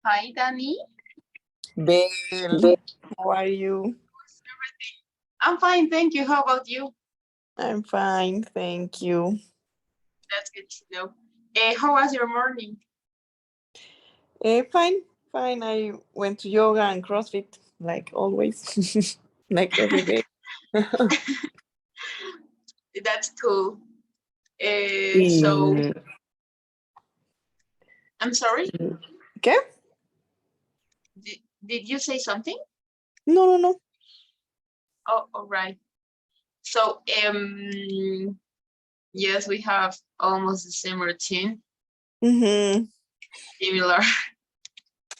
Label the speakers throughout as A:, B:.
A: Hi, Danny.
B: Belle, how are you?
A: I'm fine, thank you. How about you?
B: I'm fine, thank you.
A: That's good to know. How was your morning?
B: Fine, fine. I went to yoga and CrossFit, like always, like every day.
A: That's cool. So,
B: Mm,
A: I'm sorry.
B: ¿Qué?
A: Did you say something?
B: No, no, no.
A: Oh, all right. So, yes, we have almost the same routine,
B: Mm-hmm.
A: similar.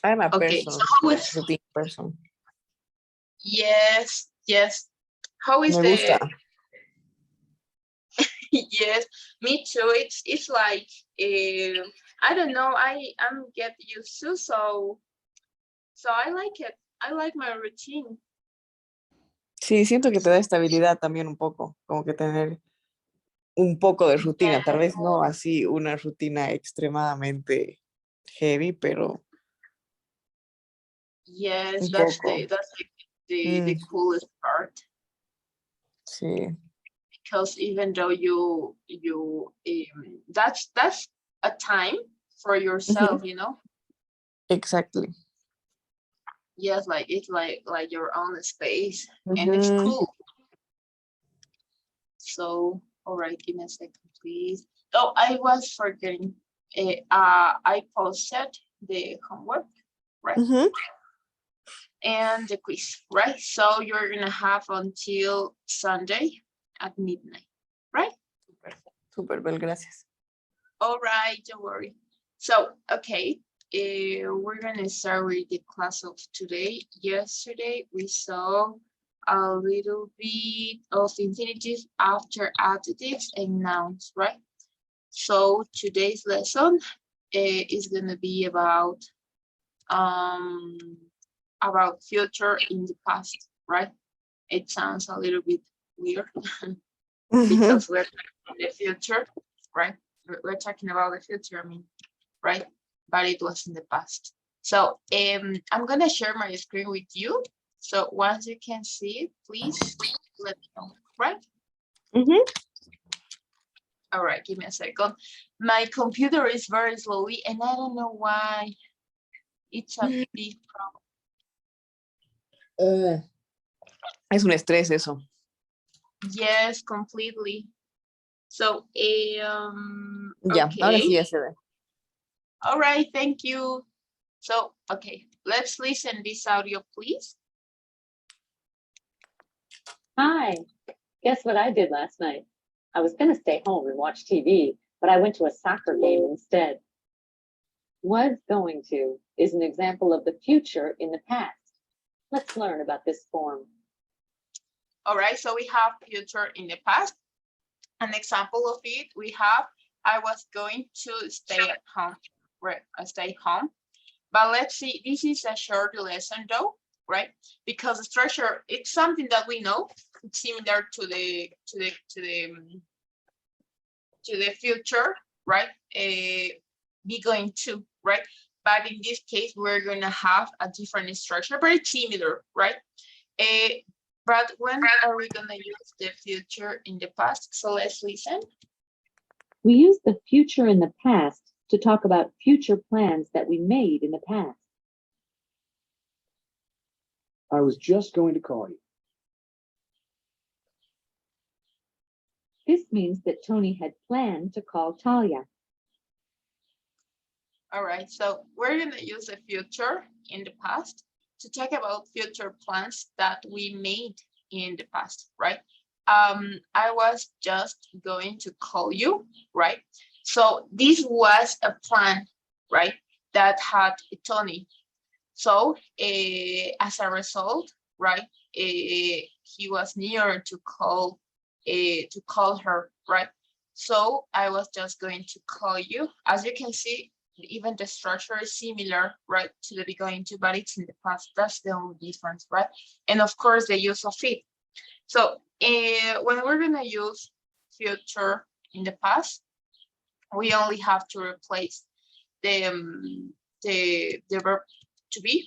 B: I'm a
A: Okay,
B: person,
A: so how
B: like
A: is?
B: routine person.
A: Yes, yes. How is
B: Me gusta.
A: the? Yes, me too. It's like, I don't know. I'm get used to so I like it. I like my routine.
B: Sí, siento que te da estabilidad también un poco, como que tener un poco de rutina, tal vez no así una rutina extremadamente heavy, pero
A: Yes,
B: un poco.
A: that's the
B: Mm,
A: coolest part,
B: sí.
A: because even though you that's a time for yourself,
B: Ujú.
A: you know.
B: Exactly.
A: Yes, like it's like your own space, and it's
B: Ujú.
A: cool. So, all right, give me a second, please. Oh, I was forgetting. I posted the homework, right?
B: Ujú.
A: And the quiz, right? So you're gonna have until Sunday at midnight, right?
B: Súper, súper, Bel, gracias.
A: All right, don't worry. So, okay, we're gonna start with the class of today. Yesterday we saw a little bit of infinitives after adjectives and nouns, right? So today's lesson is gonna be um about future in the past, right? It sounds a little bit weird
B: Ujú.
A: because we're in the future, right? We're talking about the future, I mean, right? But it was in the past. So I'm gonna share my screen with you. So once you can see it, please let me know, right?
B: Ujú.
A: All right, give me a second. My computer is very slowly and I don't know why. It's a big problem.
B: Eh, Es un estrés eso.
A: Yes, completely. So
B: Ya, ahora sí
A: okay.
B: ya se ve.
A: All right, thank you. So, okay, let's listen this audio, please.
C: Hi, guess what I did last night? I was going to stay home and watch TV, but I went to a soccer game instead. Was going to is an example of the future in the past. Let's learn about this form.
A: All right, so we have future in the past. An example of it, we have, I was going to stay at home, right? I stay home. But let's see, this is a short lesson though, right? Because the structure, it's something that we know. It's similar to the future, right? Be going to, right? But in this case, we're gonna have a different structure, but it's similar, right? But when are we gonna use the future in the past? So let's listen.
C: We use the future in the past to talk about future plans that we made in the past.
D: I was just going to call you.
C: This means that Tony had planned to call Talia.
A: All right, so we're gonna use the future in the past to talk about future plans that we made in the past, right? I was just going to call you, right? So this was a plan, right? That had Tony. So as a result, right? He was near to call her, right? So I was just going to call you. As you can see, even the structure is similar, right, to the be going to, but it's in the past. That's the only difference, right? And of course, the use of it. So when we're gonna use future in the past, we only have to replace the the verb to be,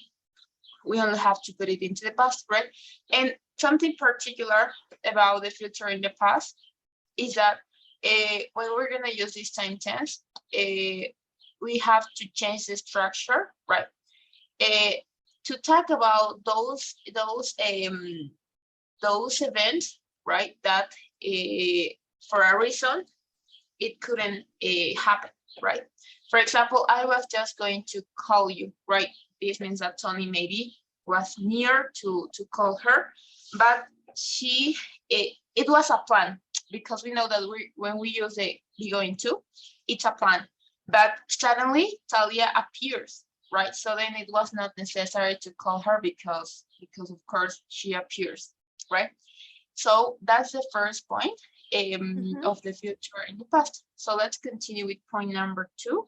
A: we only have to put it into the past, right? And something particular about the future in the past is that when we're gonna use this time tense, we have to change the structure, right? To talk about those events, right? That for a reason it couldn't happen, right? For example, I was just going to call you, right? This means that Tony maybe was near to call her, but it was a plan, because we know that when we use the be going to, it's a plan. But suddenly Talia appears, right? So then it was not necessary to call her because of course she appears, right? So that's the first point of the future in the past. So let's continue with point number 2.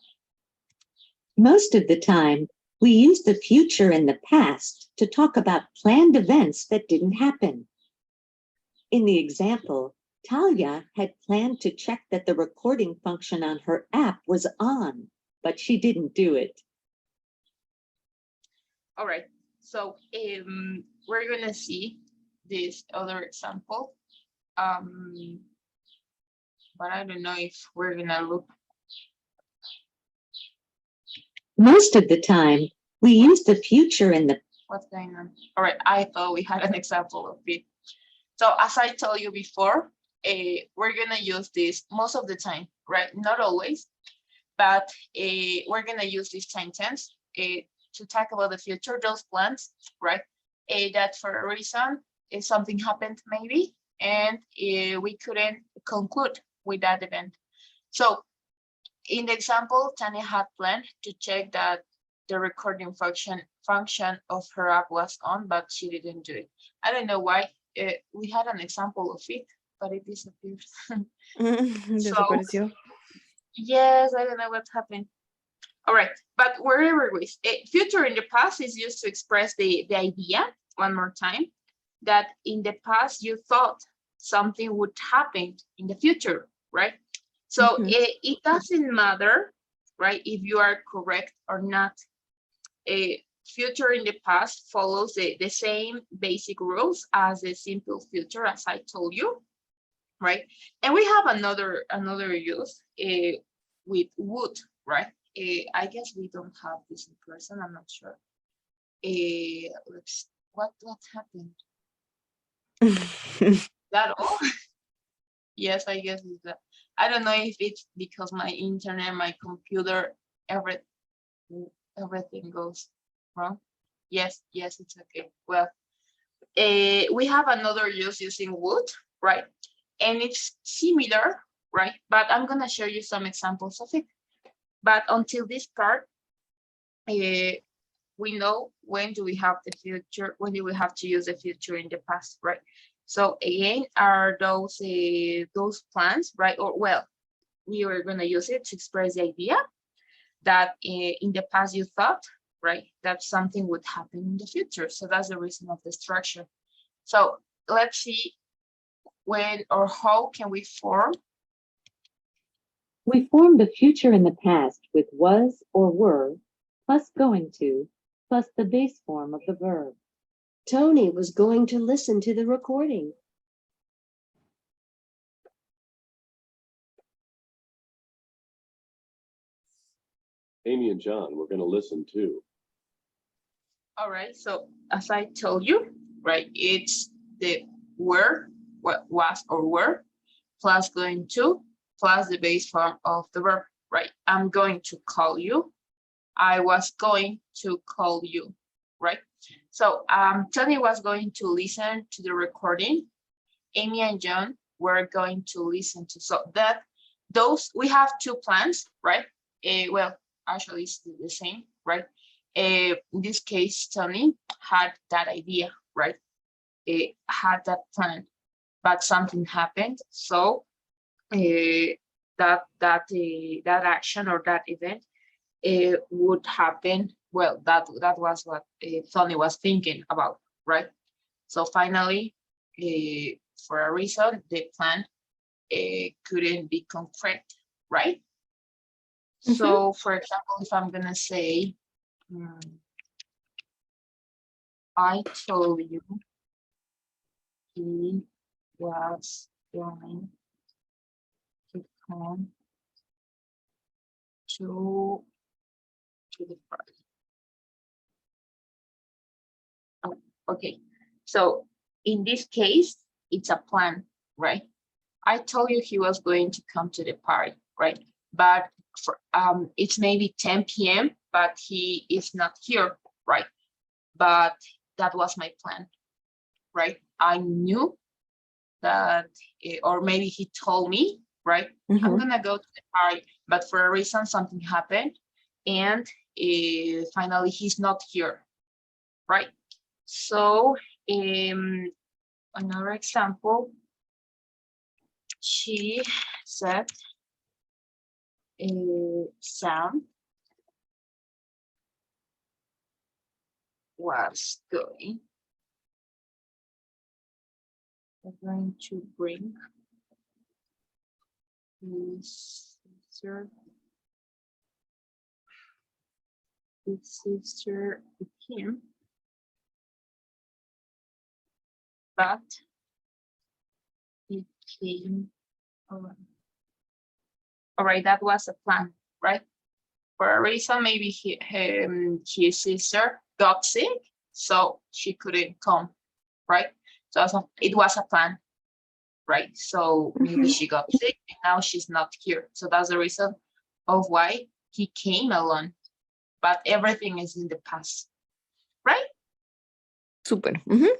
C: Most of the time, we use the future in the past to talk about planned events that didn't happen. In the example, Talia had planned to check that the recording function on her app was on, but she didn't do it.
A: All right, so we're gonna see this other example, but I don't know if we're gonna look.
C: Most of the time, we use the future in the
A: What's going on? All right, I thought we had an example of it. So as I told you before, we're gonna use this most of the time, right? Not always, but we're gonna use this time tense to talk about the future, those plans, right? That for a reason, something happened maybe, and we couldn't conclude with that event. So in the example, Tanya had planned to check that the recording function of her app was on, but she didn't do it. I don't know why. We had an example of it, but it disappeared.
B: Desapareció.
A: Yes, I don't know what happened. All right, but wherever we future in the past is used to express the idea, one more time, that in the past you thought something would happen in the future, right? So it doesn't matter, right, if you are correct or not. A future in the past follows the same basic rules as the simple future, as I told you, right? And we have another use with would, right? I guess we don't have this in person. I'm not sure. What happened? That all? Yes, I guess it's that. I don't know if it's because my internet, my computer, everything goes wrong. Yes, it's okay. Well, we have another use using would, right? And it's similar, right? But I'm gonna show you some examples of it. But until this part, we know when do we have the future, when do we have to use the future in the past, right? So again, are those plans, right? Or well, we were gonna use it to express the idea that in the past you thought, right, that something would happen in the future. So that's the reason of the structure. So let's see when or how can we form.
C: We form the future in the past with was or were, plus going to, plus the base form of the verb.
E: Tony was going to listen to the recording.
F: Amy and John, we're going to listen too.
A: All right, so as I told you, right, it's the were, what was or were, plus going to, plus the base form of the verb, right? I'm going to call you. I was going to call you, right? So Tony was going to listen to the recording. Amy and John were going to listen to. So that those, we have two plans, right? Well, actually it's the same, right? In this case, Tony had that idea, right? Had that plan, but something happened. So that action or that event would happen. Well, that was what Tony was thinking about, right? So finally, for a reason, the plan couldn't be concrete, right? So for example, if I'm gonna say I told you he was going to come to the party. Oh, okay. So in this case, it's a plan, right? I told you he was going to come to the party, right? But for, it's maybe 10 p.m., but he is not here, right? But that was my plan, right? I knew that, or maybe he told me, right? I'm
B: Mhm.
A: gonna go to the party, but for a reason, something happened, and finally he's not here, right? So another example, she said, Sam was going to bring his sister with him, but he came alone. All right, that was a plan, right? For a reason, maybe his sister got sick, so she couldn't come, right? So it was a plan, right? So maybe
B: Mhm.
A: she got sick and now she's not here. So that's the reason of why he came alone. But everything is in the past, right?
B: Super. Mhm.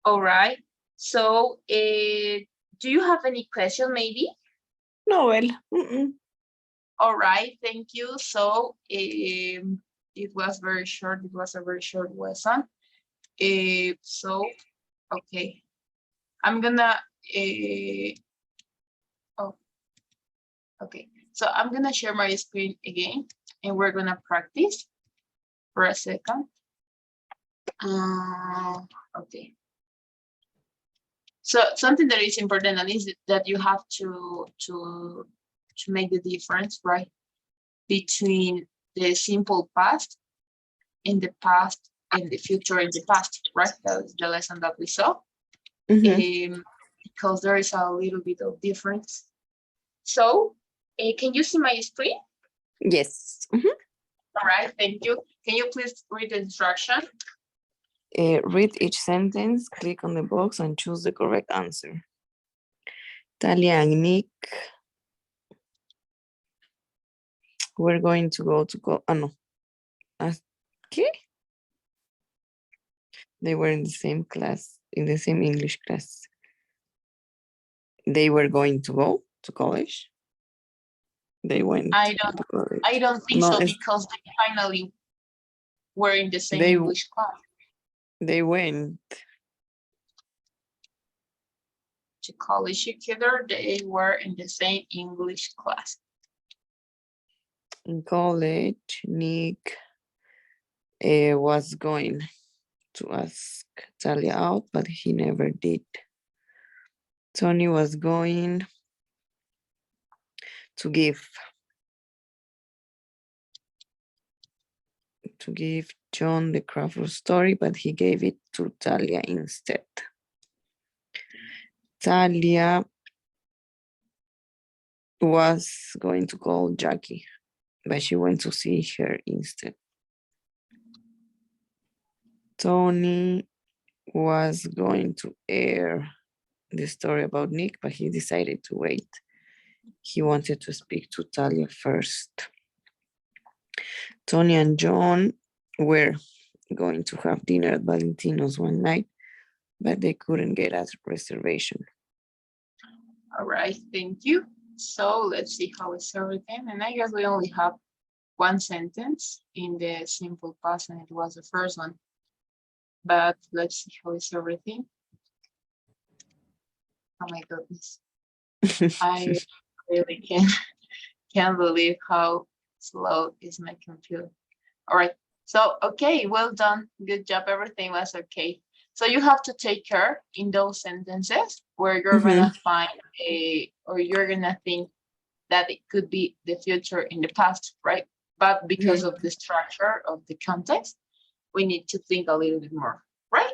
A: All right. So do you have any question maybe?
B: No, well. Mm-mm.
A: All right, thank you. So it was very short. It was a very short lesson. So, okay, I'm gonna, oh, okay. So I'm gonna share my screen again and we're gonna practice for a second. Okay. So something that is important and is that you have to make the difference, right? Between the simple past in the past and the future in the past, right? That's the lesson that we saw.
B: Mhm.
A: Because there is a little bit of difference. So, can you see my screen?
B: Yes. Mhm.
A: All right, thank you. Can you please read the instruction?
B: Read each sentence, click on the box, and choose the correct answer. Talia and Nick were going to go to go. No. ¿Qué? They were in the same class, in the same English class. They were going to go to college. They went
A: I
B: to college.
A: don't think
B: No,
A: so because they finally were in the same
B: they
A: English class.
B: they went.
A: To college together, they were in the same English class.
B: In college, Nick was going to ask Talia out, but he never did. Tony was going to give John the Crawford story, but he gave it to Talia instead. Talia was going to call Jackie, but she went to see her instead. Tony was going to air the story about Nick, but he decided to wait. He wanted to speak to Talia first. Tony and John were going to have dinner at Valentino's one night, but they couldn't get a reservation.
A: All right, thank you. So let's see how it's everything. And I guess we only have one sentence in the simple past, and it was the first one. But let's see how it's everything. Oh my goodness. I really can't believe how slow is my computer. All right. So, okay, well done. Good job. Everything was okay. So you have to take care in those sentences where you're gonna find or you're gonna think that it could be the future in the past, right? but because of the structure of the context, we need to think a little bit more, right?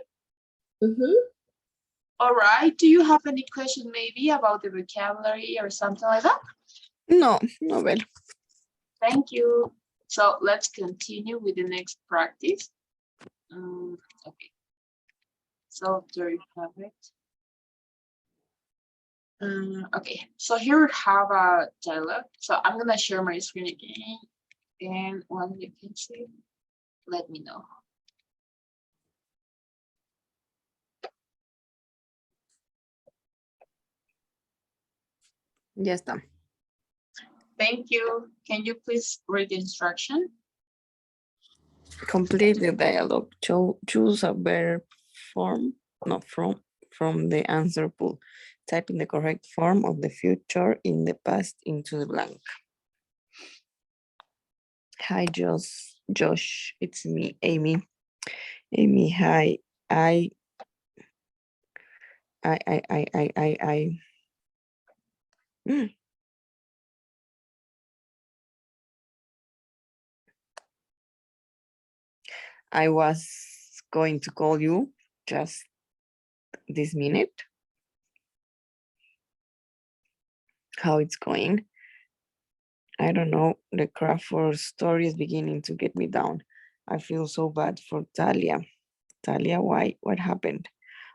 A: All right. Do you have any question maybe about the vocabulary or something like that?
B: No, no, well.
A: Thank you. So let's continue with the next practice. Okay. So there you have it. Okay, so here we have a dialogue. So I'm gonna share my screen again, and when you can see, let me know.
B: Ya está.
A: Thank you. Can you please read the instruction?
B: Complete the dialogue. Choose a verb form, not from the answer pool. Type in the correct form of the future in the past into the blank. Hi, Josh. It's me, Amy. Amy, hi. I I was going to call you just this minute. How it's going? I don't know. The Crawford story is beginning to get me down. I feel so bad for Talia. Talia, why? What happened?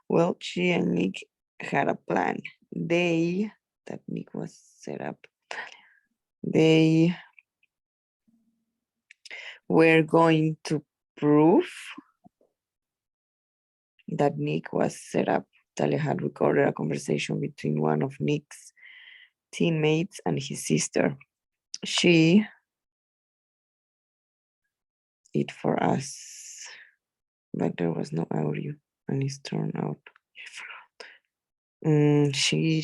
B: Well, she and Nick had a plan. That Nick was set up. They were going to prove that Nick was set up. Talia had recorded a conversation between one of Nick's teammates and his sister. She it for us, but there was no audio, and it's turned out. She.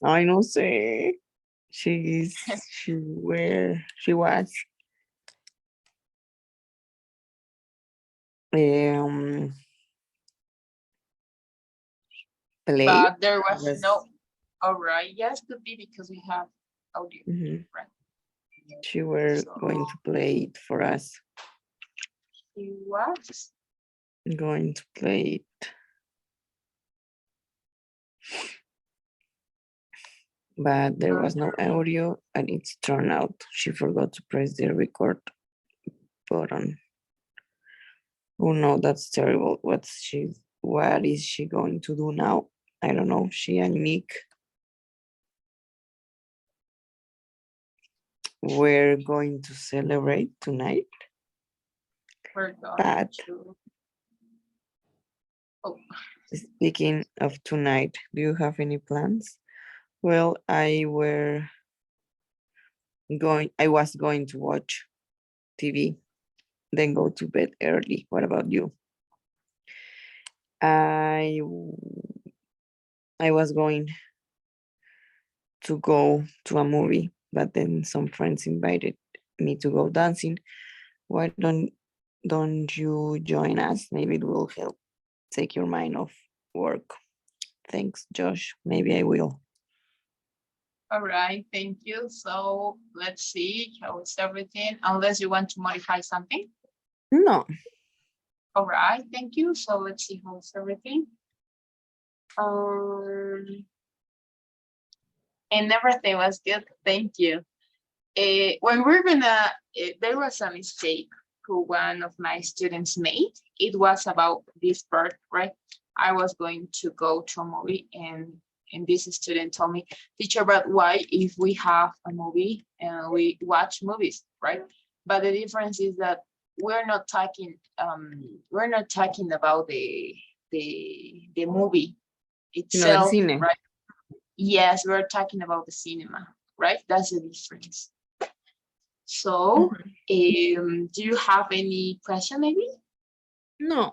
B: I no sé. She was play.
A: But there was no. All right. Yes, could be because we have audio. Right.
B: She were going to play it for us.
A: She was
B: Going to play it. But there was no audio, and it's turned out she forgot to press the record button. Oh no, that's terrible. What is she going to do now? I don't know. She and Nick were going to celebrate tonight.
A: We're going
B: But
A: to. Oh.
B: Speaking of tonight, do you have any plans? Well, I was going to watch TV, then go to bed early. What about you? I was going to go to a movie, but then some friends invited me to go dancing. Why don't you join us? Maybe it will help take your mind off work. Thanks, Josh. Maybe I will.
A: All right, thank you. So let's see how is everything, unless you want to modify something.
B: No.
A: All right, thank you. So let's see how is everything. And everything was good. Thank you. When we're gonna, there was a mistake who one of my students made. It was about this part, right? I was going to go to a movie, and this student told me, teacher, but why if we have a movie and we watch movies, right? But the difference is that we're not talking about the movie itself, right? Yes, we're talking about the cinema, right? That's the difference. So, do you have any question maybe?
B: No.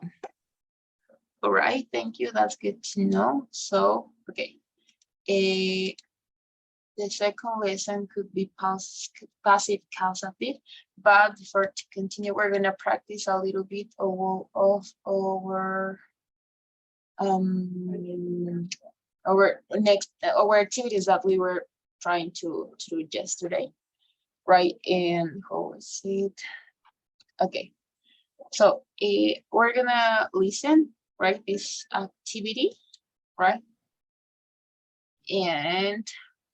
A: All right, thank you. That's good to know. So, okay. The second lesson could be passive causative, but before to continue, we're gonna practice a little bit of our our activities that we were trying to do yesterday, right? And how is it? Okay, so we're gonna listen, right? This activity, right? And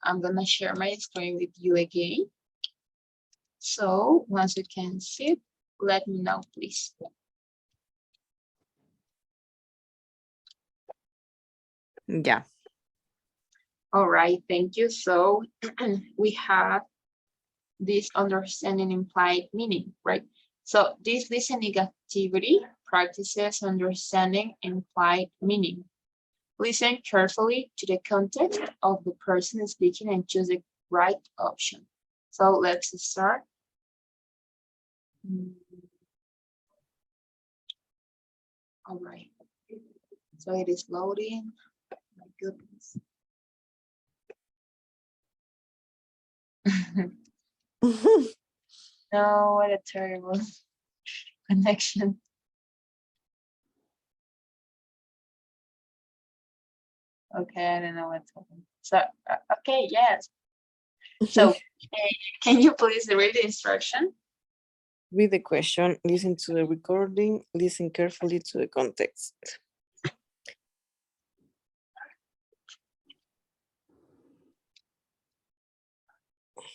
A: I'm gonna share my screen with you again. So once you can see it, let me know, please.
B: Yeah.
A: All right, thank you. So we have this understanding implied meaning, right? So this listening activity practices understanding implied meaning. Listen carefully to the context of the person speaking and choose the right option. So let's start. All right. So it is loading. My goodness. No, what a terrible connection. Okay, I don't know what's happening. So, okay, yes. So, can you please read the instruction?
B: Read the question, listen to the recording, listen carefully to the context.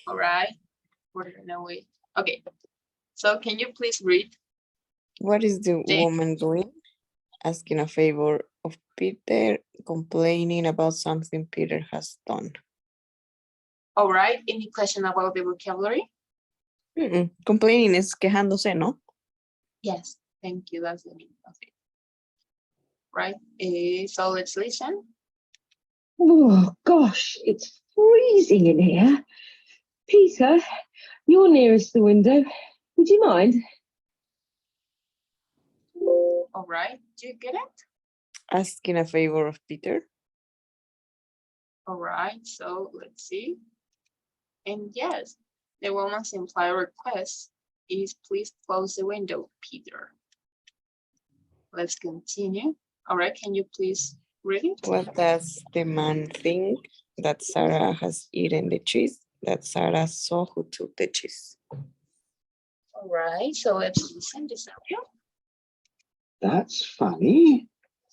A: All right. We're gonna wait. Okay. So, can you please read?
B: What is the
A: The-
B: woman doing? Asking a favor of Peter, complaining about something Peter has done.
A: All right. Any question about the vocabulary?
B: Complaining es quejándose, ¿no?
A: Yes. Thank you. That's the meaning of it. Right. So let's listen.
G: Oh, gosh, it's freezing in here. Peter, you're nearest the window. Would you mind?
A: All right. Do you get it?
B: Asking a favor of Peter.
A: All right. So let's see. And yes, the woman's implied request is please close the window, Peter. Let's continue. All right. Can you please read it?
B: What does the man think that Sarah has eaten the cheese? That Sarah saw who took the cheese.
A: All right. So let's listen to Samuel.
D: That's funny.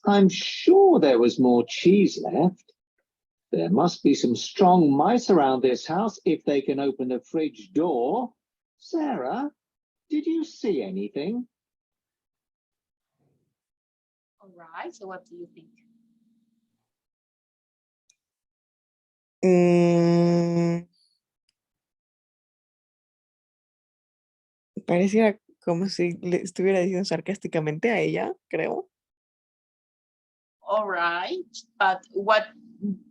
D: I'm sure there was more cheese left. There must be some strong mice around this house if they can open the fridge door. Sarah, did you see anything?
A: All right. So what do you think?
B: Pareciera como si le estuviera diciendo sarcásticamente a ella, creo.
A: All right. But what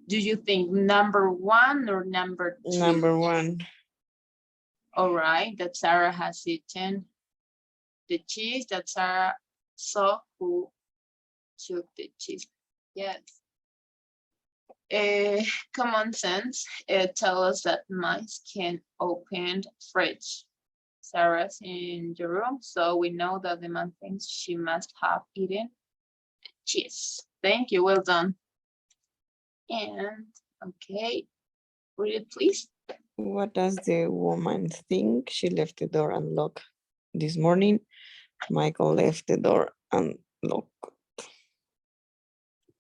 A: do you think? Number one or number two?
B: Number one.
A: All right. That Sarah has eaten the cheese, that Sarah saw who took the cheese. Yes. Common sense tell us that mice can open fridge. Sarah's in the room, so we know that the man thinks she must have eaten cheese. Thank you, well done. And okay, read it please.
B: What does the woman think? She left the door unlocked this morning. Michael left the door unlocked.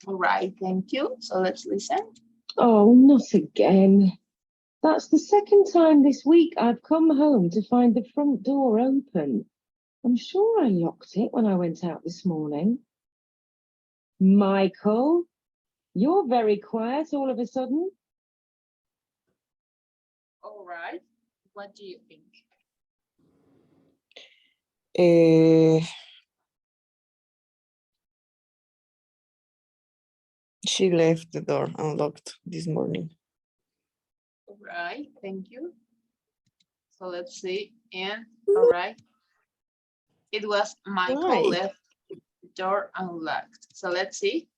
A: All right, thank you. So let's listen.
G: Oh, not again. That's the second time this week I've come home to find the front door open. I'm sure I locked it when I went out this morning. Michael, you're very quiet all of a sudden.
A: All right, what do you think?
B: She left the door unlocked this morning.
A: All right, thank you. So let's see. And all right, it was Michael
B: Why?
A: left the door unlocked. So let's see.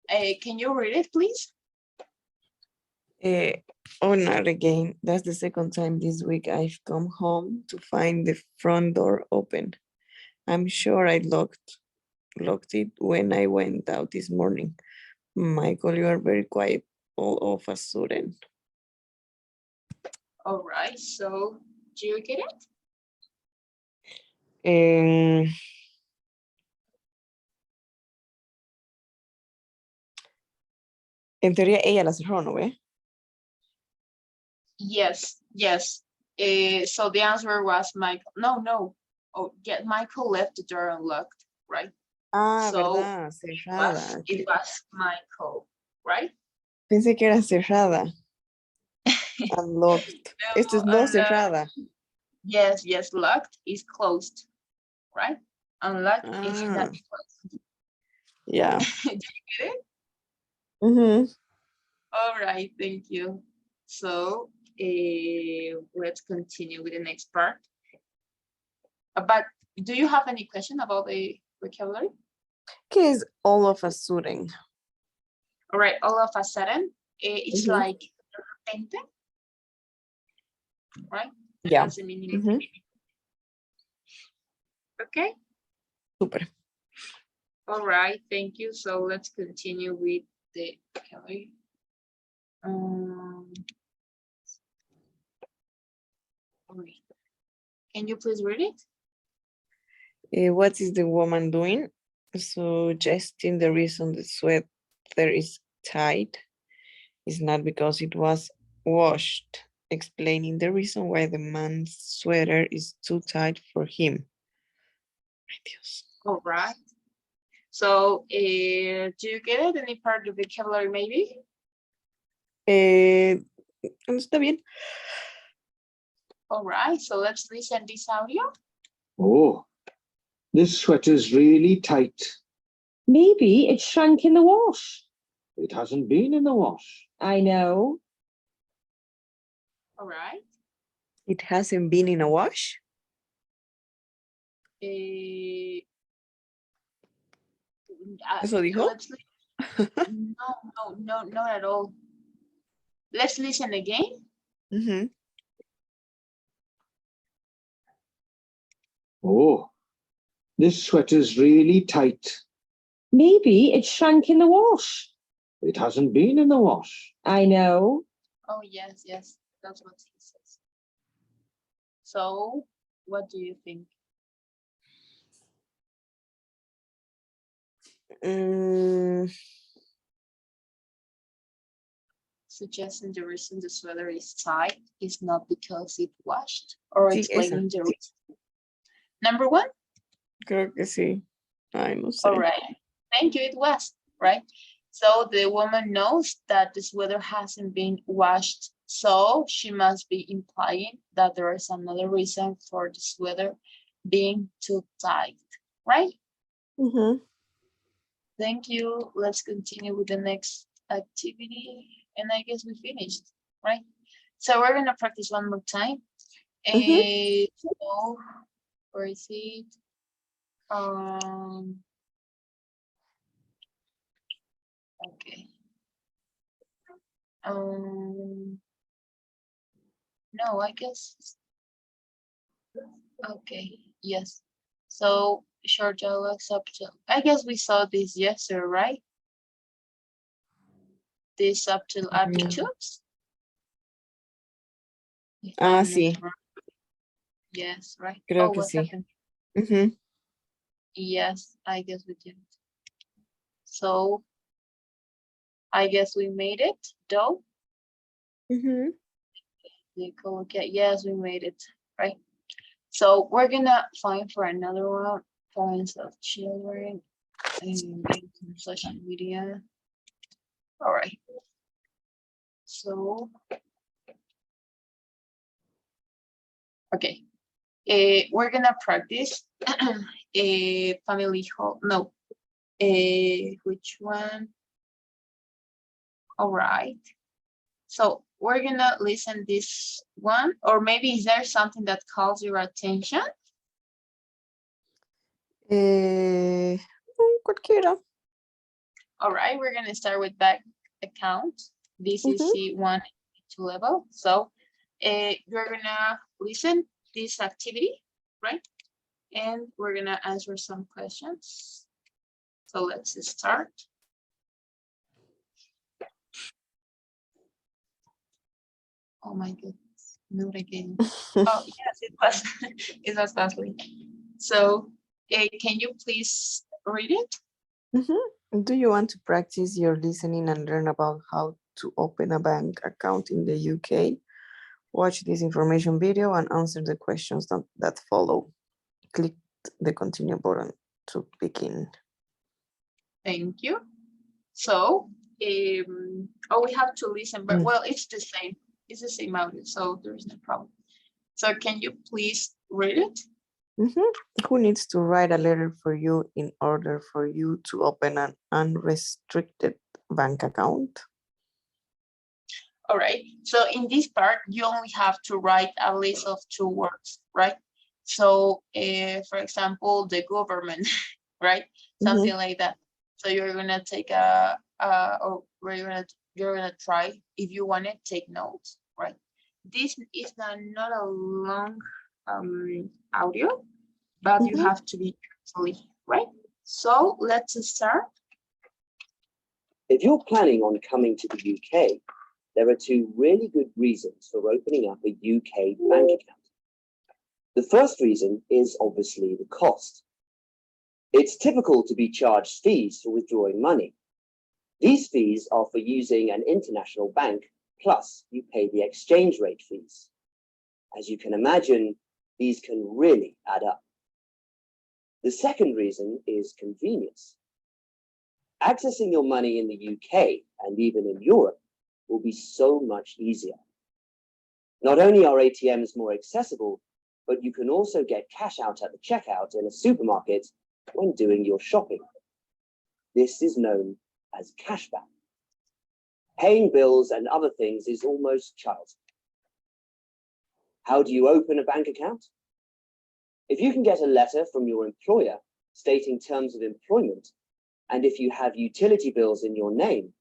A: Can you read it, please?
B: Oh, not again. That's the second time this week I've come home to find the front door open. I'm sure I locked locked it when I went out this morning. Michael, you are very quiet all of a sudden.
A: All right, so do you get it?
B: En teoría ella la cerró, ¿no ve?
A: Yes, yes. So the answer was Michael. No. Oh, yeah, Michael left the door unlocked, right?
B: Ah,
A: So
B: verdad, cerrada.
A: it was Michael, right?
B: Pensé que era cerrada. Unlocked. Esto es no
A: Unlocked.
B: cerrada.
A: Yes, locked is closed, right? Unlocked is not closed.
B: Yeah.
A: Did you get it? All right, thank you. So let's continue with the next part. But do you have any question about the vocabulary?
B: ¿Qué es all of a sudden?
A: All right, all of a sudden, it's like de repente, right?
B: Yeah.
A: That's the meaning. Okay.
B: Super.
A: All right, thank you. So let's continue with the vocabulary. Can you please read it?
B: What is the woman doing? Suggesting the reason the sweater is tight is not because it was washed. Explaining the reason why the man's sweater is too tight for him. Ay, Dios.
A: All right. So do you get it? Any part of the vocabulary maybe?
B: Está bien.
A: All right, so let's listen this audio.
D: Oh, this sweater's really tight.
G: Maybe it shrank in the wash.
D: It hasn't been in the wash.
G: I know.
A: All right.
B: It hasn't been in a wash? ¿Eso dijo?
A: No, not at all. Let's listen again.
D: Oh, this sweater's really tight.
G: Maybe it shrank in the wash.
D: It hasn't been in the wash.
G: I know.
A: Oh, yes, that's what he says. So, what do you think? Suggesting the reason the sweater is tight is not because it washed, or
B: Sí,
A: explaining
B: esa.
A: the reason. Number one?
B: Creo que sí. Ay, no sé.
A: All right. Thank you, it was, right? So the woman knows that the sweater hasn't been washed, so she must be implying that there is another reason for the sweater being too tight, right? Thank you. Let's continue with the next activity. And I guess we finished, right? So we're gonna practice one more time. So, where is it? Okay. No, I guess. Okay, yes. So short dialogues up to, I guess we saw this yesterday, right? This up to aptitudes.
B: Sí.
A: Yes, right.
B: Creo que
A: what
B: sí.
A: happened? Yes, I guess we did. So I guess we made it, though. Yes, we made it, right? So we're gonna find for another one, parents of children and social media. All right. So, okay. We're gonna practice a family home. No. Which one? All right. So we're gonna listen this one, or maybe is there something that calls your attention?
B: Cualquiera.
A: All right, we're gonna start with bank account. This is C1 to level. So you're gonna listen this activity, right? And we're gonna answer some questions. So let's start. Oh my goodness, not again. Oh yes, it was, it was Leslie. So can you please read it?
B: Do you want to practice your listening and learn about how to open a bank account in the UK? Watch this information video and answer the questions that follow. Click the continue button to begin.
A: Thank you. So, oh, we have to listen, but well, it's the same. It's the same audio, so there's no problem. So can you please read it?
B: Who needs to write a letter for you in order for you to open an unrestricted bank account?
A: All right. So in this part, you only have to write a list of 2 words, right? So, for example, the government, right? Something like that. So you're gonna take or you're gonna try, if you want to take notes, right? This is not a long audio, but you have to be carefully, right? So let's start.
H: If you're planning on coming to the UK, there are 2 really good reasons for opening up a UK bank account. The first reason is obviously the cost. It's typical to be charged fees for withdrawing money. These fees are for using an international bank, plus you pay the exchange rate fees. As you can imagine, these can really add up. The second reason is convenience. Accessing your money in the UK and even in Europe will be so much easier. Not only are ATMs more accessible, but you can also get cash out at the checkout in a supermarket when doing your shopping. This is known as cashback. Paying bills and other things is almost child's play. How do you open a bank account? If you can get a letter from your employer stating terms of employment, and if you have utility bills in your name,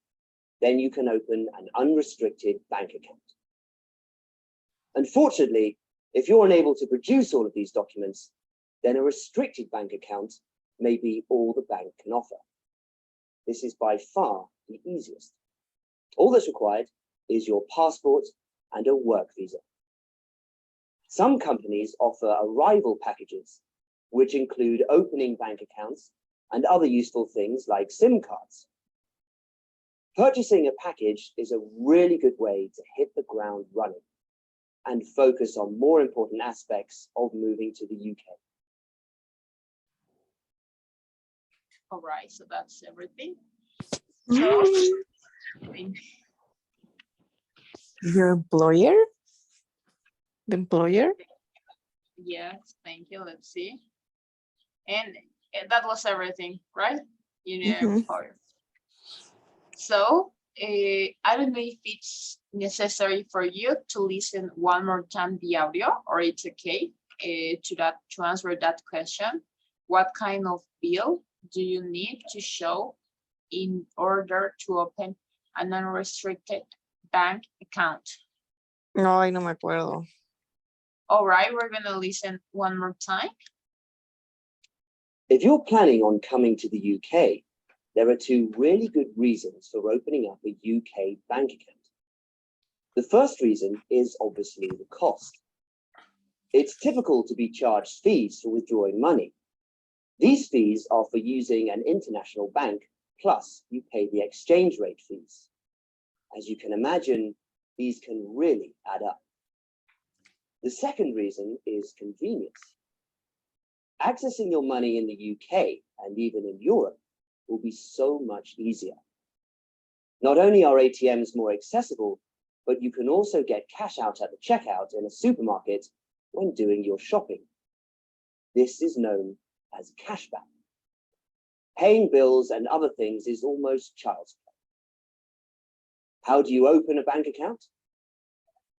H: then you can open an unrestricted bank account. Unfortunately, if you're unable to produce all of these documents, then a restricted bank account may be all the bank can offer. This is by far the easiest. All that's required is your passport and a work visa. Some companies offer arrival packages, which include opening bank accounts and other useful things like SIM cards. Purchasing a package is a really good way to hit the ground running and focus on more important aspects of moving to the UK.
A: All right, so that's everything. So,
B: Your employer? The employer?
A: yes, thank you. Let's see. And that was everything, right? You know, employer. So I don't know if it's necessary for you to listen one more time the audio, or it's okay to answer that question. What kind of bill do you need to show in order to open an unrestricted bank account?
B: No, no me acuerdo.
A: All right, we're gonna listen one more time.
H: If you're planning on coming to the UK, there are 2 really good reasons for opening up a UK bank account. The first reason is obviously the cost. It's typical to be charged fees for withdrawing money. These fees are for using an international bank, plus you pay the exchange rate fees. As you can imagine, these can really add up. The second reason is convenience. Accessing your money in the UK and even in Europe will be so much easier. Not only are ATMs more accessible, but you can also get cash out at the checkout in a supermarket when doing your shopping. This is known as cashback. Paying bills and other things is almost child's play. How do you open a bank account?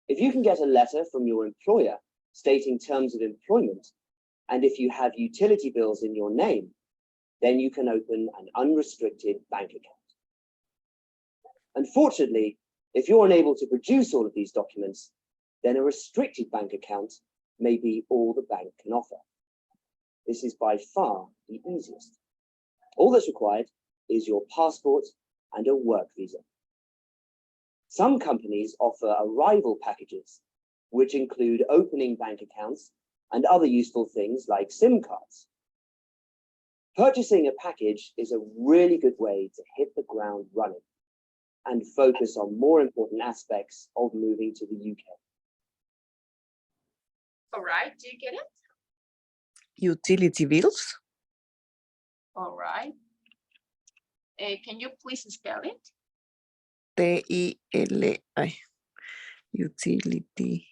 H: If you can get a letter from your employer stating terms of employment, and if you have utility bills in your name, then you can open an unrestricted bank account. Unfortunately, if you're unable to produce all of these documents, then a restricted bank account may be all the bank can offer. This is by far the easiest. All that's required is your passport and a work visa. Some companies offer arrival packages, which include opening bank accounts and other useful things like SIM cards. Purchasing a package is a really good way to hit the ground running and focus on more important aspects of moving to the UK.
A: All right, do you get it?
B: Utility bills.
A: All right. Can you please spell it?
B: T-I-L, ay, utility,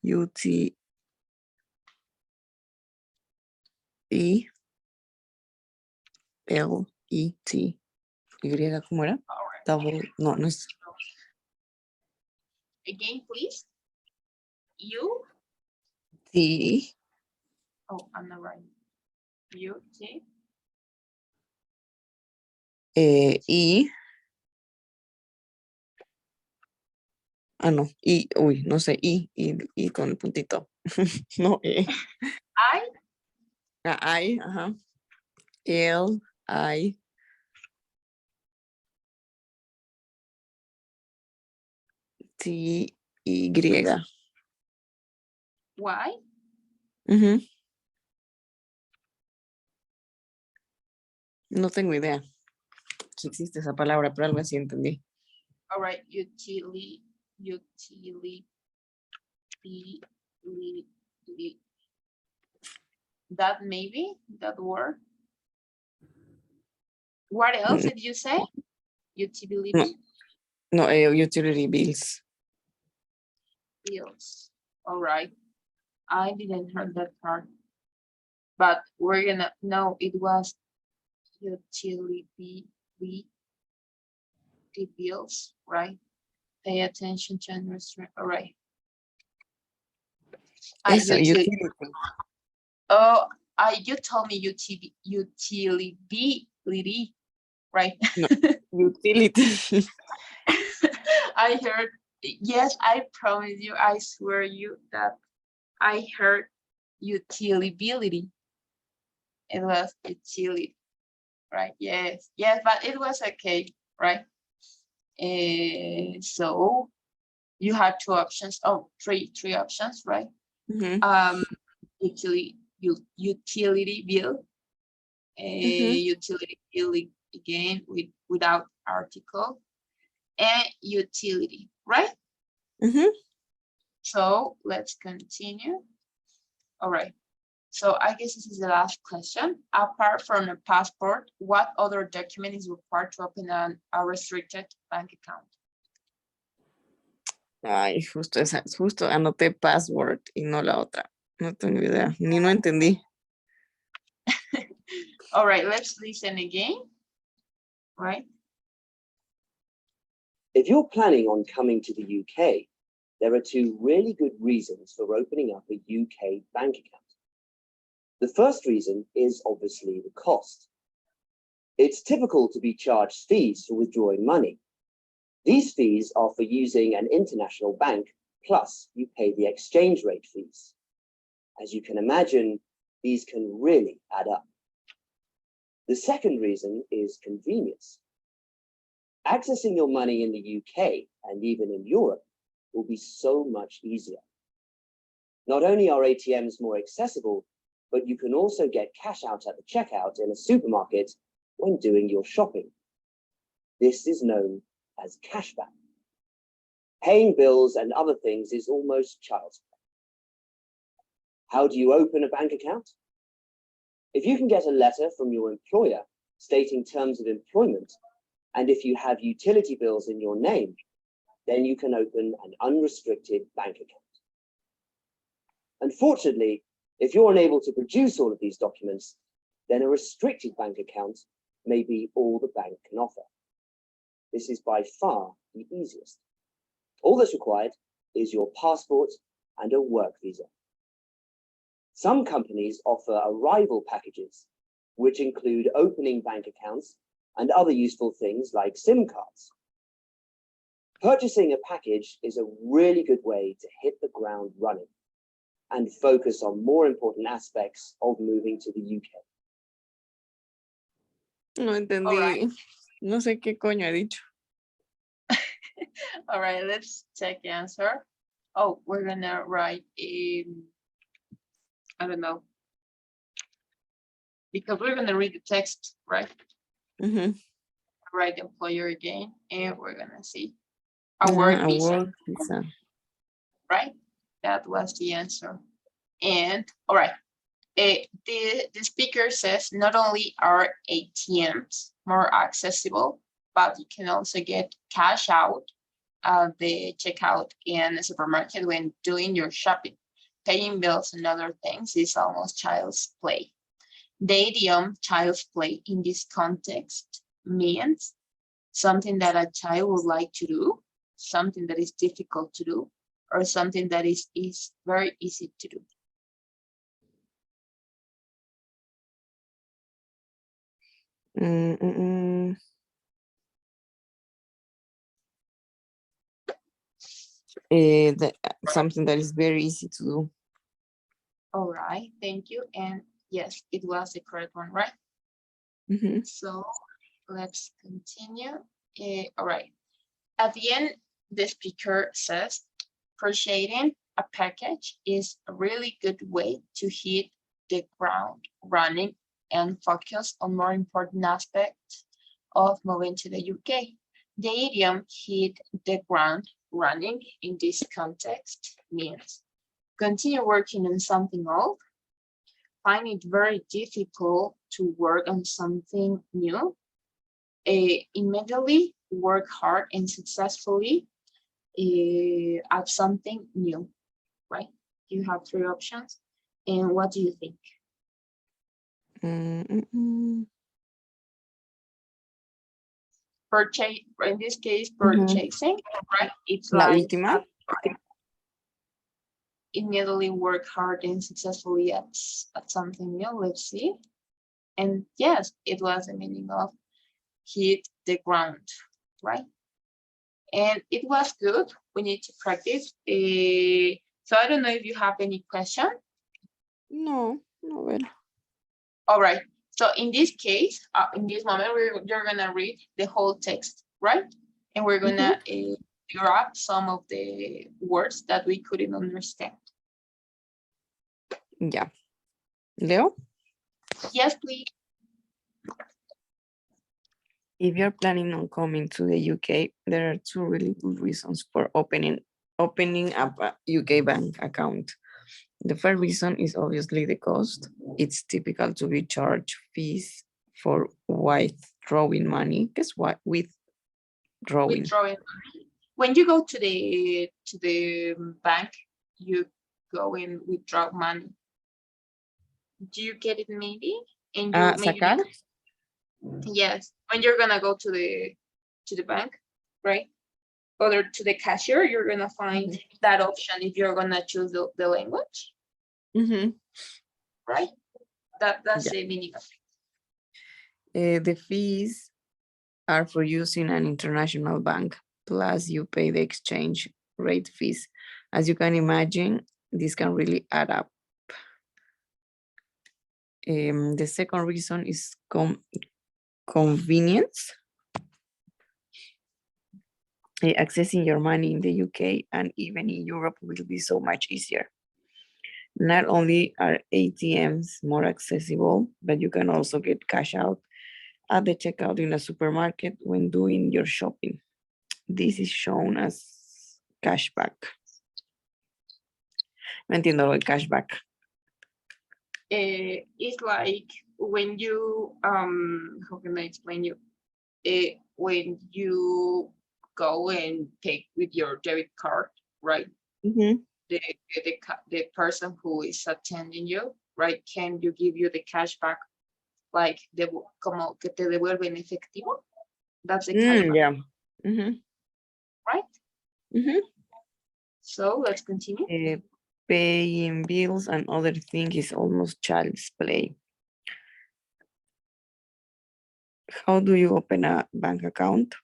B: U-T, L-E-T, Y, ¿cómo era?
A: All right.
B: Double, no, no es,
A: Again, please. U.
B: T,
A: Oh, I'm not right. U, T.
B: I, no, I, uy, no sé, I con el puntito, no,
A: I.
B: I, ajá, L, I, T, Y.
A: Y.
B: Ujú. No tengo idea si existe esa palabra, pero algo así entendí.
A: All right. Utility. That maybe that word. What else did you say? Utility
B: No, utility bills.
A: bills. All right. I didn't heard that part, but we're gonna know it was utility the bills, right? Pay attention to understand. All right.
B: Eso,
A: Utility.
B: utility.
A: Oh, you told me utility, right?
B: No, utility.
A: I heard, yes, I promise you, I swear you that I heard utility. It was utility, right? Yes, yes, but it was okay, right? So you have two options. Oh, three options, right?
B: Ujú,
A: Utility bill,
B: ujú,
A: utility bill again without article, and utility, right?
B: ujú.
A: So let's continue. All right. So I guess this is the last question. Apart from a passport, what other document is required to open a restricted bank account?
B: Ay, justo esa, justo anoté password y no la otra. No tengo idea, ni no entendí.
A: All right, let's listen again. Right.
H: If you're planning on coming to the UK, there are two really good reasons for opening up a UK bank account. The first reason is obviously the cost. It's typical to be charged fees for withdrawing money. These fees are for using an international bank, plus you pay the exchange rate fees. As you can imagine, these can really add up. The second reason is convenience. Accessing your money in the UK and even in Europe will be so much easier. Not only are ATMs more accessible, but you can also get cash out at the checkout in a supermarket when doing your shopping. This is known as cashback. Paying bills and other things is almost child's play. How do you open a bank account? If you can get a letter from your employer stating terms of employment, and if you have utility bills in your name, then you can open an unrestricted bank account. Unfortunately, if you're unable to produce all of these documents, then a restricted bank account may be all the bank can offer. This is by far the easiest. All that's required is your passport and a work visa. Some companies offer arrival packages, which include opening bank accounts and other useful things like SIM cards. Purchasing a package is a really good way to hit the ground running and focus on more important aspects of moving to the UK.
B: No entendí. No sé qué coño he dicho.
A: All right, let's check the answer. Oh, we're gonna write I don't know. Because we're gonna read the text, right?
B: Mhm.
A: Write employer again, and we're gonna see a work
B: A
A: visa,
B: work visa.
A: right? That was the answer. And all right, the speaker says not only are ATMs more accessible, but you can also get cash out the checkout in the supermarket when doing your shopping. Paying bills and other things is almost child's play. The idiom child's play in this context means something that a child would like to do, something that is difficult to do, or something that is very easy to do.
B: Something that is very easy to do.
A: All right, thank you. And yes, it was the correct one, right?
B: Mhm.
A: So let's continue. All right. At the end, the speaker says, crocheting a package is a really good way to hit the ground running and focus on more important aspects of moving to the UK. The idiom hit the ground running in this context means continue working on something old, find it very difficult to work on something new, immediately work hard and successfully at something new, right? You have three options. And what do you think? Purchase, in this case, purchasing, right? It's
B: La
A: like
B: última.
A: immediately work hard and successfully at something new. Let's see. And yes, it was the meaning of hit the ground, right? And it was good. We need to practice. So I don't know if you have any question.
B: No, well.
A: All right. So in this case, in this moment, you're gonna read the whole text, right? And we're gonna grab some of the words that we couldn't understand.
B: Yeah. Leo?
A: Yes, please.
B: If you're planning on coming to the UK, there are two really good reasons for opening up a UK bank account. The first reason is obviously the cost. It's typical to be charged fees for withdrawing money. Guess what? Withdrawing.
A: When you go to the bank, you go and withdraw money. Do you get it maybe? And you maybe
B: Sacar?
A: yes, when you're gonna go to the bank, right? Or to the cashier, you're gonna find that option if you're gonna choose the language, right? That's the meaning of
B: it. The fees are for using an international bank, plus you pay the exchange rate fees. As you can imagine, this can really add up. The second reason is convenience. Accessing your money in the UK and even in Europe will be so much easier. Not only are ATMs more accessible, but you can also get cash out at the checkout in a supermarket when doing your shopping. This is shown as cashback. No entiendo lo de cashback.
A: It's like when you how can I explain you? When you go and pay with your debit card, right? The person who is attending you, right, can you give you the cashback, like como que te devuelve en efectivo? That's the cashback.
B: Yeah.
A: Right? So let's continue.
B: Paying bills and other things is almost child's play. How do you open a bank account?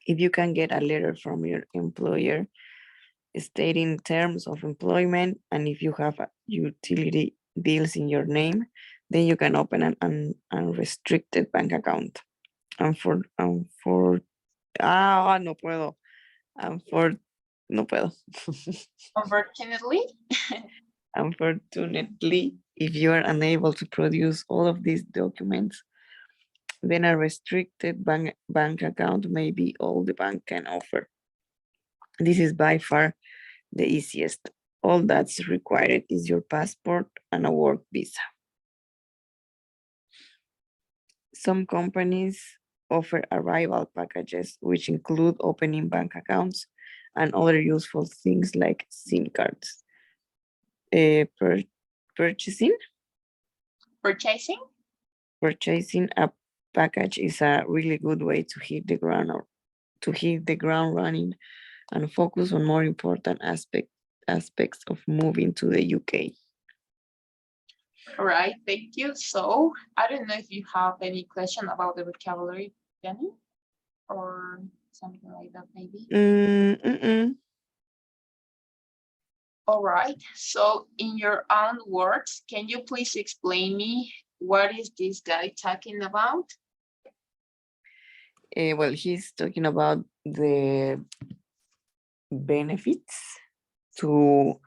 B: If you can get a letter from your employer stating terms of employment, and if you have utility bills in your name, then you can open an unrestricted bank account. No puedo. No puedo.
A: Unfortunately,
B: Unfortunately, if you are unable to produce all of these documents, then a restricted bank account may be all the bank can offer. This is by far the easiest. All that's required is your passport and a work visa. Some companies offer arrival packages, which include opening bank accounts and other useful things like SIM cards. Purchasing a package is a really good way to hit the ground running and focus on more important aspects of moving to the UK.
A: all right, thank you. So I don't know if you have any question about the vocabulary, Jenny, or something like that, maybe. All right, so in your own words, can you please explain me what is this guy talking about?
B: Well, he's talking about the benefits to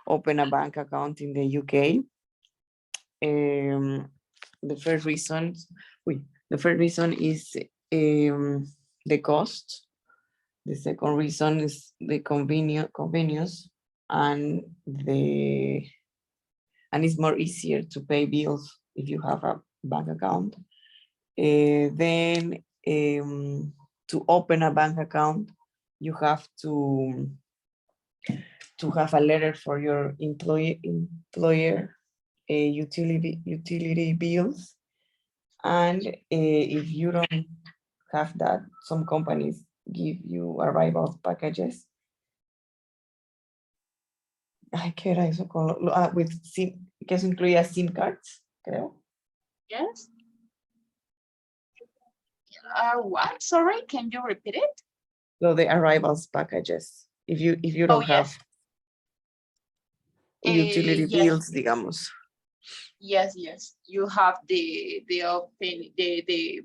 B: open a bank account in the UK. The first reason is the cost. The second reason is the convenience, and it's more easier to pay bills if you have a bank account. Then to open a bank account, you have to have a letter for your employer, utility bills, and if you don't have that, some companies give you arrival packages. Ay, ¿qué era eso? With SIM, que eso incluía SIM cards, creo.
A: Yes. What? Sorry, can you repeat it?
B: So the arrivals packages. If you don't have utility
A: yes.
B: bills, digamos.
A: Yes, you have the open the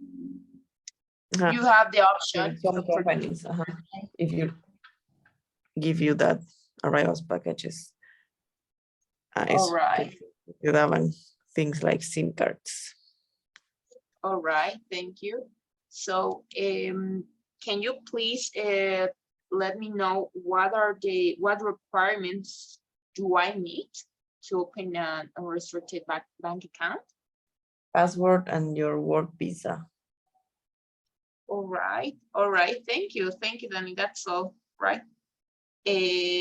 A: you have the option.
B: Some companies, if you give you that arrivals packages.
A: All right.
B: You daban things like SIM cards.
A: All right, thank you. So, can you please let me know what requirements do I need to open a restricted bank account?
B: Password and your work visa.
A: All right, thank you, Danny, that's all right.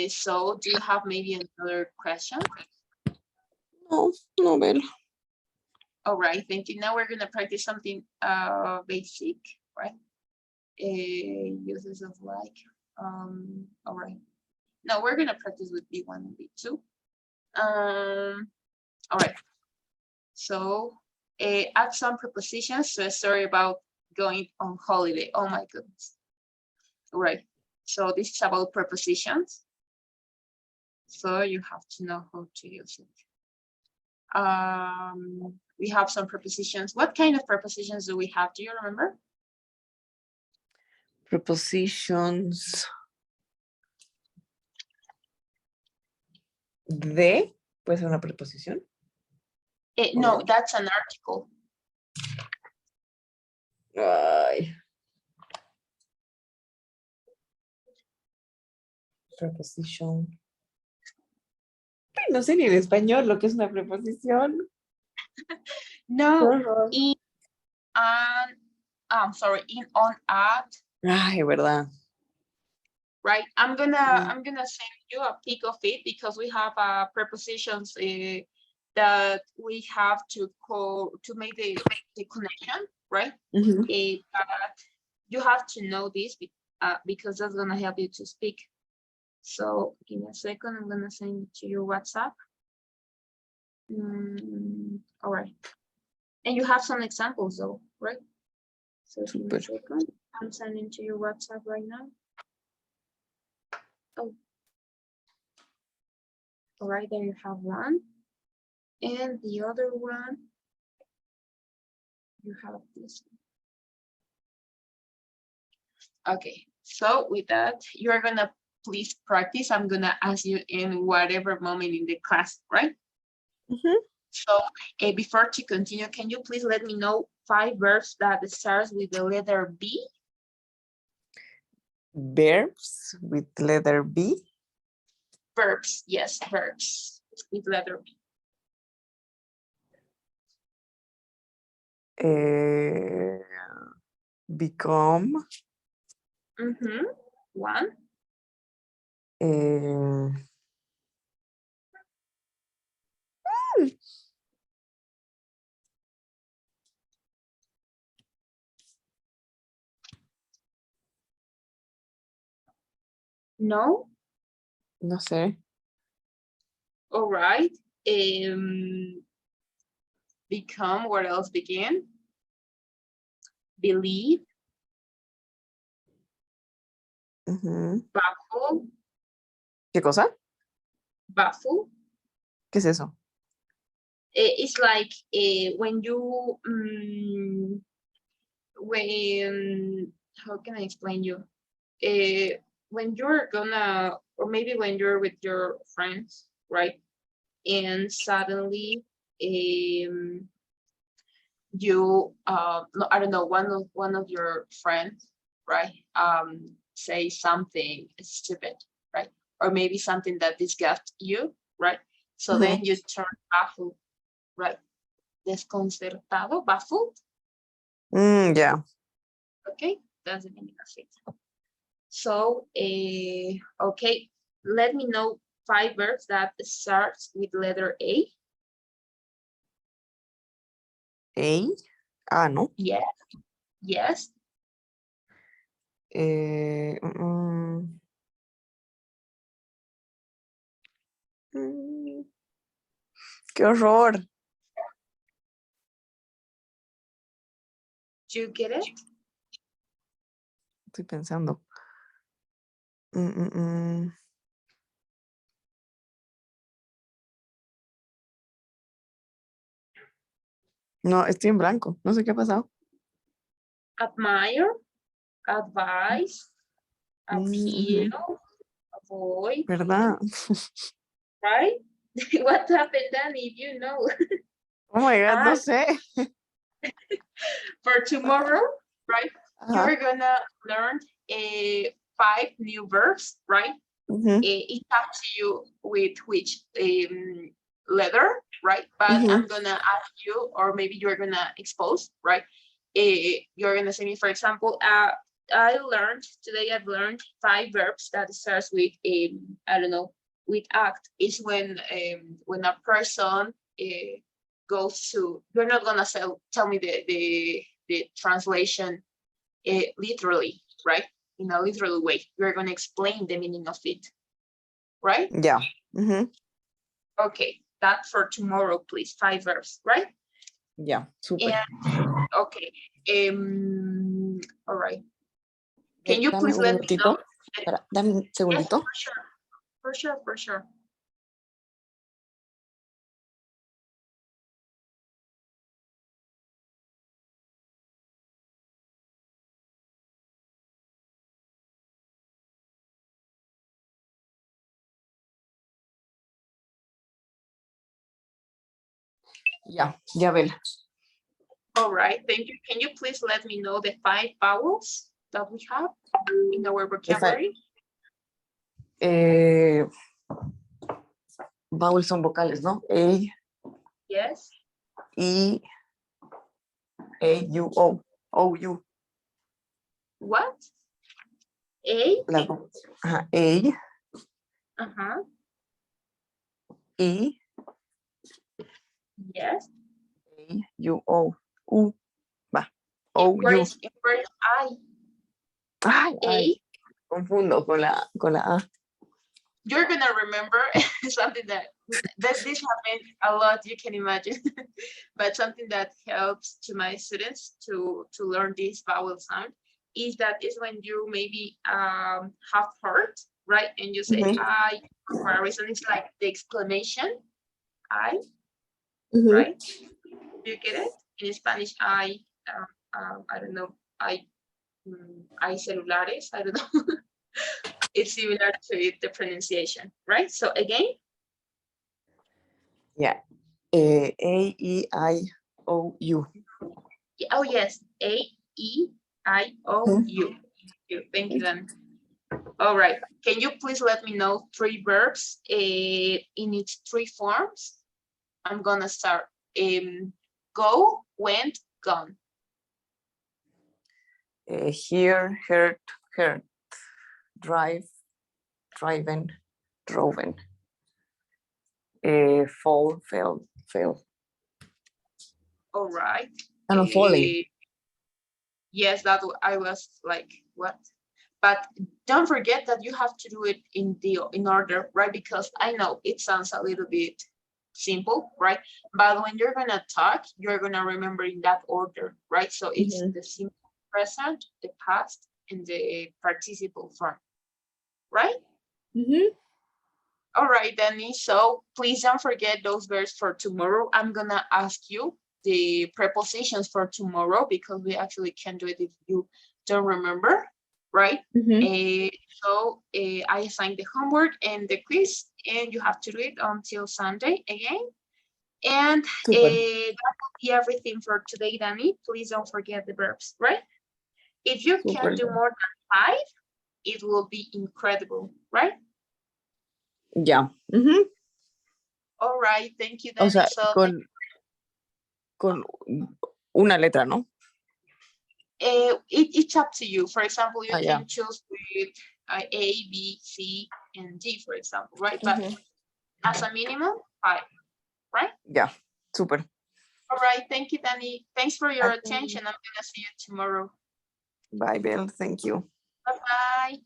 A: So do you have maybe another question?
B: No, Bella.
A: All right, thank you. Now we're gonna practice something basic, right? Uses of like, all right. Now we're gonna practice with B1 and B2. All right. So add some prepositions to a story about going on holiday. Oh my goodness. All right. So this is about prepositions. So you have to know how to use it. We have some prepositions. What kind of prepositions do we have? Do you remember?
B: Prepositions. De, puede ser una preposición.
A: No, that's an article.
B: Ay. Preposición. Ay, no sé ni en español lo que es una preposición.
A: No, in, I'm sorry, in, on, at.
B: Ay, verdad.
A: Right, I'm gonna send you a pic of it because we have prepositions that we have to call to make the connection, right? But you have to know this because that's gonna help you to speak. So give me a second, I'm gonna send it to your WhatsApp. All right, and you have some examples though, right? So give me a second, I'm sending to your WhatsApp right now. Oh, all right, there you have one, and the other one You have this. Okay, so with that, you're gonna please practice. I'm gonna ask you in whatever moment in the class, right?
B: Mhm.
A: So before to continue, can you please let me know 5 verbs that starts with the letter B?
B: Verbs with letter B.
A: Verbs, yes, verbs with letter B.
B: Become.
A: Mm-hmm. 1.
B: eh,
A: No.
B: no sé.
A: All right. Become, what else begin? Believe,
B: Ujú.
A: baffle,
B: ¿Qué cosa?
A: baffle.
B: ¿Qué es eso?
A: It's like when you, when, how can I explain you? When you're gonna, or maybe when you're with your friends, right? And suddenly, you no, I don't know, one of your friends, right, say something stupid, right, or maybe something that disgusts you, right, so
B: Ujú.
A: then you turn baffled, right, desconcertado, baffled.
B: Ya.
A: Okay, that's the meaning of it. So okay, let me know 5 verbs that starts with letter A.
B: No.
A: Yes, yes.
B: Eh, mm, mm, ¡Qué horror!
A: Do you get it?
B: Estoy pensando. Mm, mm, mm. No, estoy en blanco. No sé qué ha pasado.
A: Admire, advise, appeal,
B: Ujú.
A: avoid,
B: ¿Verdad?
A: right? What happened then if you know?
B: Oh my God, no
A: Ah,
B: sé.
A: for tomorrow, right?
B: Ajá.
A: You're gonna learn 5 new verbs, right?
B: Ujú,
A: It's up to you with which letter, right? But
B: ujú.
A: I'm gonna ask you, or maybe you're gonna expose, right? You're gonna say me, for example, I've learned 5 verbs that starts with I don't know, with act. Is when a person goes to, you're not gonna tell me the translation literally, right? In a literal way. You're gonna explain the meaning of it, right?
B: Ya. Ujú.
A: Okay, that for tomorrow, please. 5 verbs, right?
B: Ya, súper.
A: And okay, all right. Can you
B: Dame
A: please
B: un
A: let me know?
B: minutito. Espera, dame un
A: Yes,
B: segundito.
A: for sure, for sure, for sure.
B: Ya, Bel.
A: All right, thank you. Can you please let me know the 5 vowels that we have in our vocabulary?
B: Vowels son vocales, ¿no? A,
A: Yes.
B: I, A, U, O. O, U.
A: What? A?
B: Ajá. A,
A: Uh-huh.
B: I,
A: Yes.
B: A, U, O. U. Va.
A: And
B: O,
A: where
B: U.
A: is I?
B: Ay,
A: A?
B: confundo con la A.
A: You're gonna remember something that this happened a lot, you can imagine, but something that helps to my students to learn this vowel sound is that is when you maybe have heard, right, and you say
B: Ujú,
A: I, for a reason it's like the exclamation I,
B: ujú.
A: right? Do you get it? In Spanish, I, I don't know, hay celulares, I don't know. It's similar to it, the pronunciation, right? So again,
B: Yeah. A-E-I-O-U.
A: oh yes, A-E-I-O-U. Thank you, Dan. All right, can you please let me know 3 verbs in its 3 forms? I'm gonna start. Go, went, gone.
B: Here, heard, heard. Drive, driven, droven. Fall, fell, fell.
A: All right.
B: I'm falling.
A: Yes, I was like, what? But don't forget that you have to do it in order, right? Because I know it sounds a little bit simple, right? But when you're gonna talk, you're gonna remember in that order, right? So it's the simple present, the past, and the participle form, right? All right, Danny. So please don't forget those verbs for tomorrow. I'm gonna ask you the prepositions for tomorrow because we actually can do it if you don't remember, right? So I assigned the homework and the quiz, and you have to do it until Sunday again. And that will be everything for today, Danny. Please don't forget the verbs, right? If you can do more than 5, it will be incredible, right?
B: Ya.
A: All right, thank you,
B: O
A: Danny.
B: sea,
A: So
B: con una letra, ¿no?
A: it's up to you. For example, you
B: Yeah.
A: can choose with A, B, C, and D, for example, right? But as a minimum, 5, right?
B: Yeah, super.
A: All right, thank you, Danny. Thanks for your attention. I'm gonna see you tomorrow.
B: Bye, Belle. Thank you.
A: Bye-bye.